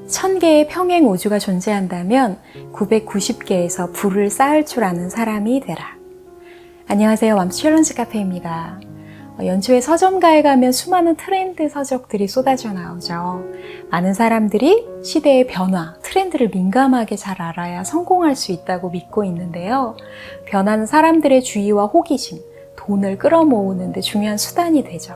1000개의 평행 우주가 존재한다면 990개에서 불을 쌓을 줄 아는 사람이 되라. 안녕하세요. 맘스 챌린지 카페입니다. 연초에 서점가에 가면 수많은 트렌드 서적들이 쏟아져 나오죠. 많은 사람들이 시대의 변화, 트렌드를 민감하게 잘 알아야 성공할 수 있다고 믿고 있는데요. 변화는 사람들의 주의와 호기심, 돈을 끌어모으는 데 중요한 수단이 되죠.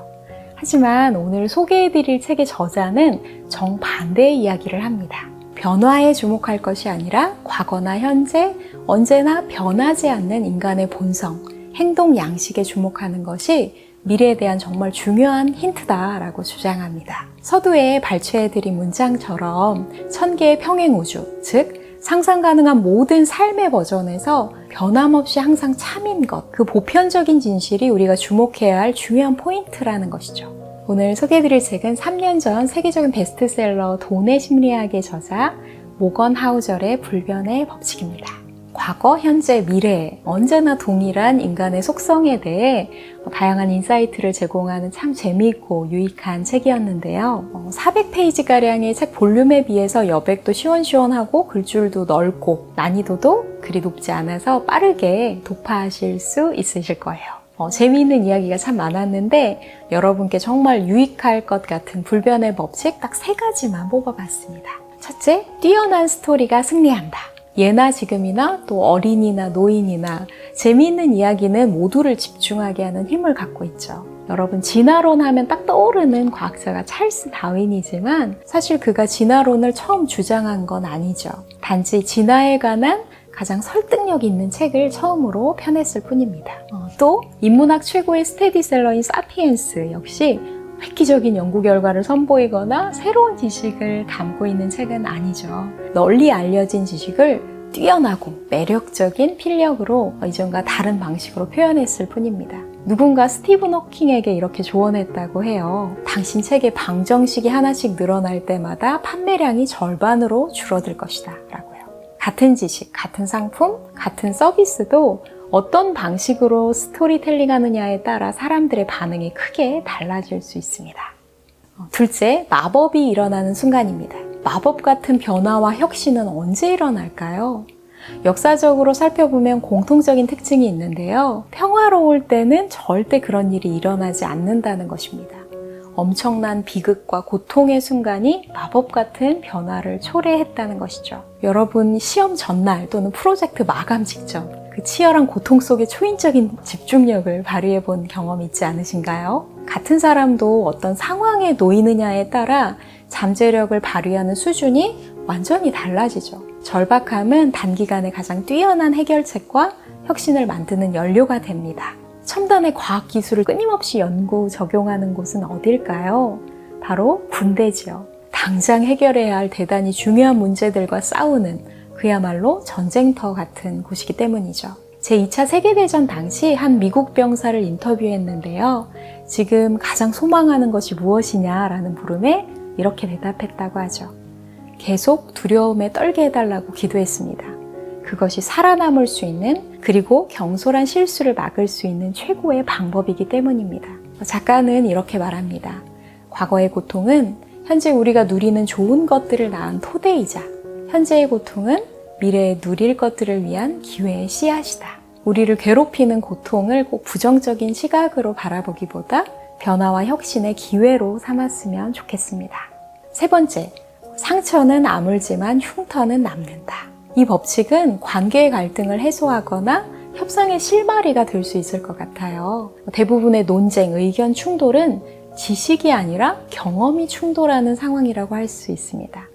하지만 오늘 소개해드릴 책의 저자는 정반대의 이야기를 합니다. 변화에 주목할 것이 아니라 과거나 현재, 언제나 변하지 않는 인간의 본성, 행동 양식에 주목하는 것이 미래에 대한 정말 중요한 힌트다라고 주장합니다. 서두에 발췌해드린 문장처럼 1000개의 평행 우주, 즉 상상 가능한 모든 삶의 버전에서 변함없이 항상 참인 것, 그 보편적인 진실이 우리가 주목해야 할 중요한 포인트라는 것이죠. 오늘 소개해드릴 책은 3년 전 세계적인 베스트셀러 돈의 심리학의 저자 모건 하우절의 불변의 법칙입니다. 과거, 현재, 미래 언제나 동일한 인간의 속성에 대해 다양한 인사이트를 제공하는 참 재미있고 유익한 책이었는데요. 400페이지가량의 책 볼륨에 비해서 여백도 시원시원하고 글줄도 넓고 난이도도 그리 높지 않아서 빠르게 독파하실 수 있으실 거예요. 재미있는 이야기가 참 많았는데 여러분께 정말 유익할 것 같은 불변의 법칙 딱 3가지만 뽑아봤습니다. 첫째, 뛰어난 스토리가 승리한다. 예나 지금이나 또 어린이나 노인이나 재미있는 이야기는 모두를 집중하게 하는 힘을 갖고 있죠. 여러분, 진화론 하면 딱 떠오르는 과학자가 찰스 다윈이지만 사실 그가 진화론을 처음 주장한 건 아니죠. 단지 진화에 관한 가장 설득력 있는 책을 처음으로 펴냈을 뿐입니다. 또 인문학 최고의 스테디셀러인 사피엔스 역시 획기적인 연구 결과를 선보이거나 새로운 지식을 담고 있는 책은 아니죠. 널리 알려진 지식을 뛰어나고 매력적인 필력으로 이전과 다른 방식으로 표현했을 뿐입니다. 누군가 스티븐 호킹에게 이렇게 조언했다고 해요. 당신 책의 방정식이 하나씩 늘어날 때마다 판매량이 절반으로 줄어들 것이다 라고요. 같은 지식, 같은 상품, 같은 서비스도 어떤 방식으로 스토리텔링 하느냐에 따라 사람들의 반응이 크게 달라질 수 있습니다. 둘째, 마법이 일어나는 순간입니다. 마법 같은 변화와 혁신은 언제 일어날까요? 역사적으로 살펴보면 공통적인 특징이 있는데요. 평화로울 때는 절대 그런 일이 일어나지 않는다는 것입니다. 엄청난 비극과 고통의 순간이 마법 같은 변화를 초래했다는 것이죠. 여러분, 시험 전날 또는 프로젝트 마감 직전 그 치열한 고통 속에 초인적인 집중력을 발휘해 본 경험 있지 않으신가요? 같은 사람도 어떤 상황에 놓이느냐에 따라 잠재력을 발휘하는 수준이 완전히 달라지죠. 절박함은 단기간에 가장 뛰어난 해결책과 혁신을 만드는 연료가 됩니다. 첨단의 과학기술을 끊임없이 연구, 적용하는 곳은 어딜까요? 바로 군대지요. 당장 해결해야 할 대단히 중요한 문제들과 싸우는 그야말로 전쟁터 같은 곳이기 때문이죠. 제2차 세계대전 당시 한 미국 병사를 인터뷰했는데요. 지금 가장 소망하는 것이 무엇이냐라는 물음에 이렇게 대답했다고 하죠. 계속 두려움에 떨게 해달라고 기도했습니다. 그것이 살아남을 수 있는, 그리고 경솔한 실수를 막을 수 있는 최고의 방법이기 때문입니다. 작가는 이렇게 말합니다. 과거의 고통은 현재 우리가 누리는 좋은 것들을 낳은 토대이자 현재의 고통은 미래에 누릴 것들을 위한 기회의 씨앗이다. 우리를 괴롭히는 고통을 꼭 부정적인 시각으로 바라보기보다 변화와 혁신의 기회로 삼았으면 좋겠습니다. 세 번째, 상처는 아물지만 흉터는 남는다. 이 법칙은 관계의 갈등을 해소하거나 협상의 실마리가 될 수 있을 것 같아요. 대부분의 논쟁, 의견 충돌은 지식이 아니라 경험이 충돌하는 상황이라고 할 수 있습니다.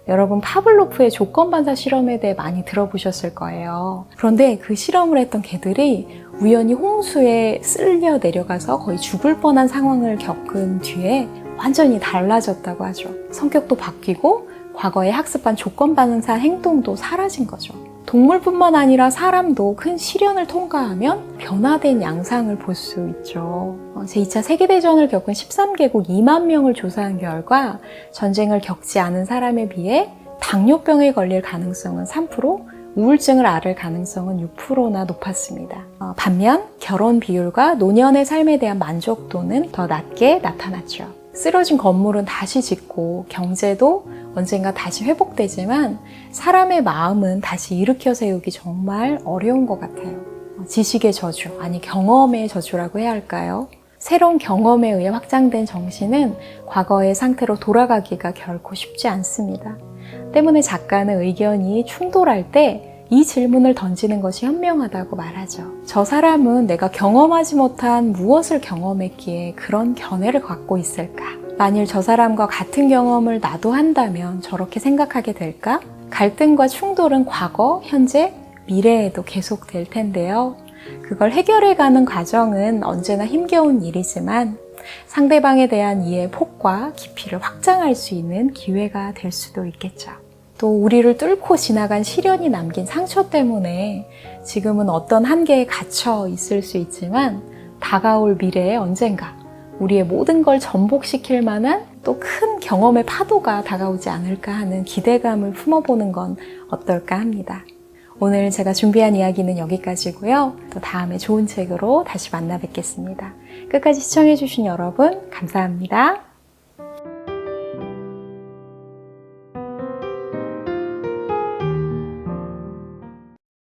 여러분, 파블로프의 조건반사 실험에 대해 많이 들어보셨을 거예요. 그런데 그 실험을 했던 개들이 우연히 홍수에 쓸려 내려가서 거의 죽을 뻔한 상황을 겪은 뒤에 완전히 달라졌다고 하죠. 성격도 바뀌고 과거에 학습한 조건반사 행동도 사라진 거죠. 동물뿐만 아니라 사람도 큰 시련을 통과하면 변화된 양상을 볼 수 있죠. 제2차 세계대전을 겪은 13개국 2만 명을 조사한 결과 전쟁을 겪지 않은 사람에 비해 당뇨병에 걸릴 가능성은 3%, 우울증을 앓을 가능성은 6%나 높았습니다. 반면 결혼 비율과 노년의 삶에 대한 만족도는 더 낮게 나타났죠. 쓰러진 건물은 다시 짓고 경제도 언젠가 다시 회복되지만 사람의 마음은 다시 일으켜 세우기 정말 어려운 것 같아요. 지식의 저주, 아니 경험의 저주라고 해야 할까요? 새로운 경험에 의해 확장된 정신은 과거의 상태로 돌아가기가 결코 쉽지 않습니다. 때문에 작가는 의견이 충돌할 때 이 질문을 던지는 것이 현명하다고 말하죠. 저 사람은 내가 경험하지 못한 무엇을 경험했기에 그런 견해를 갖고 있을까? 만일 저 사람과 같은 경험을 나도 한다면 저렇게 생각하게 될까? 갈등과 충돌은 과거, 현재, 미래에도 계속될 텐데요. 그걸 해결해가는 과정은 언제나 힘겨운 일이지만 상대방에 대한 이해의 폭과 깊이를 확장할 수 있는 기회가 될 수도 있겠죠. 또 우리를 뚫고 지나간 시련이 남긴 상처 때문에 지금은 어떤 한계에 갇혀 있을 수 있지만 다가올 미래에 언젠가 우리의 모든 걸 전복시킬 만한 또 큰 경험의 파도가 다가오지 않을까 하는 기대감을 품어보는 건 어떨까 합니다. 오늘 제가 준비한 이야기는 여기까지고요. 또 다음에 좋은 책으로 다시 만나 뵙겠습니다. 끝까지 시청해주신 여러분 감사합니다.